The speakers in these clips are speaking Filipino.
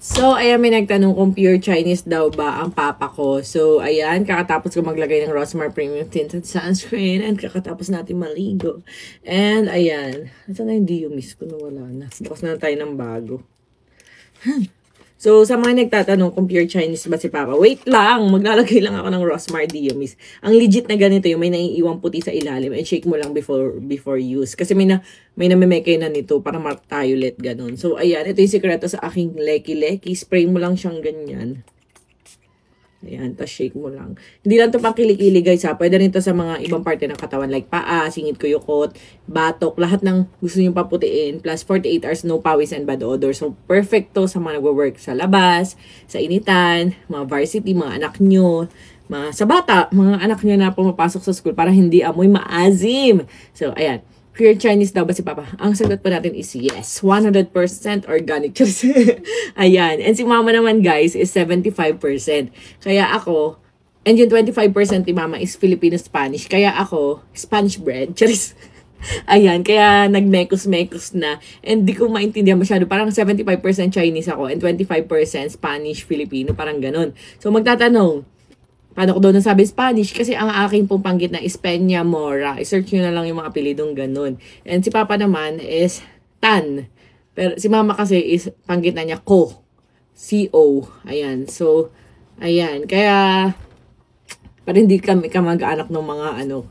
So, ayan, may nagtanong kung pure Chinese daw ba ang papa ko. So, ayan, kakatapos ko maglagay ng Rosmar Premium Tinted Sunscreen and kakatapos natin maligo. And, ayan, ito na yung Dio Miss ko na wala na. Bukas na tayo ng bago. So, sa mga nagtatanong kung pure Chinese ba si Papa, wait lang, maglalagay lang ako ng Rosmar Dio Miss. Ang legit na ganito yung may naiiwang puti sa ilalim and shake mo lang before use. Kasi may namimekay na nito para mark-violet ganun. So, ayan, ito yung sikreto sa aking leki-leki. Spray mo lang siyang ganyan. Ayan, tapos shake mo lang. Hindi lang ito pang kilikili guys ha. Pwede rin ito sa mga ibang parte ng katawan like paa, singit kuyukot, batok, lahat ng gusto nyo paputiin. Plus 48 hours no pawis and bad odor. So perfect to sa mga nagwo-work sa labas, sa initan, mga varsity, mga anak nyo, sa bata, mga anak nyo na pumapasok sa school para hindi amoy maazim. So ayan. Pure Chinese daw ba si Papa? Ang sagot po natin is yes. 100% organic. Ayan. And si Mama naman guys is 75%. Kaya ako, and yung 25% ni Mama is Filipino-Spanish. Kaya ako, Spanish bread. Charis. Ayan. Kaya nag-mekos-mekos na. And di ko maintindihan masyado. Parang 75% Chinese ako and 25% Spanish-Filipino. Parang ganun. So magtatanong, paano ko doon nasabi Spanish? Kasi ang aking pong panggit na is Peña Mora. I-search nyo na lang yung mga apelidong ganun. And si Papa naman is Tan. Pero si Mama kasi is panggit na niya Ko. C-O. Ayan. So, ayan. Kaya, parang hindi kami kamag-anak ng mga ano.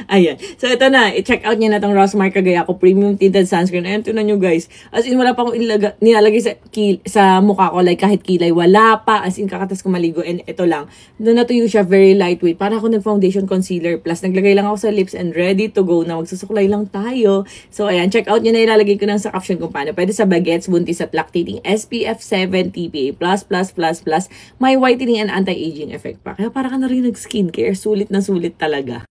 Ayan. So, ito na. I-check out niya na itong Rosmar Cagayaco Premium Tinted Sunscreen. Ayan, ito na nyo guys. As in, wala pa akong nilalagay sa mukha ko. Like, kahit kilay, wala pa. As in, kakatas ko maligo. And ito lang. Doon natuyo siya. Very lightweight. Para ako nag-foundation concealer. Plus, naglagay lang ako sa lips and ready to go na magsusuklay lang tayo. So, ayan. Check out nyo na. Ilalagay ko lang sa caption kung paano. Pwede sa bagets, buntis at lactating. SPF 7 TPA++++. May whitening and anti-aging effect pa. Kaya para ka na rin nag-skincare. Sulit na sulit talaga.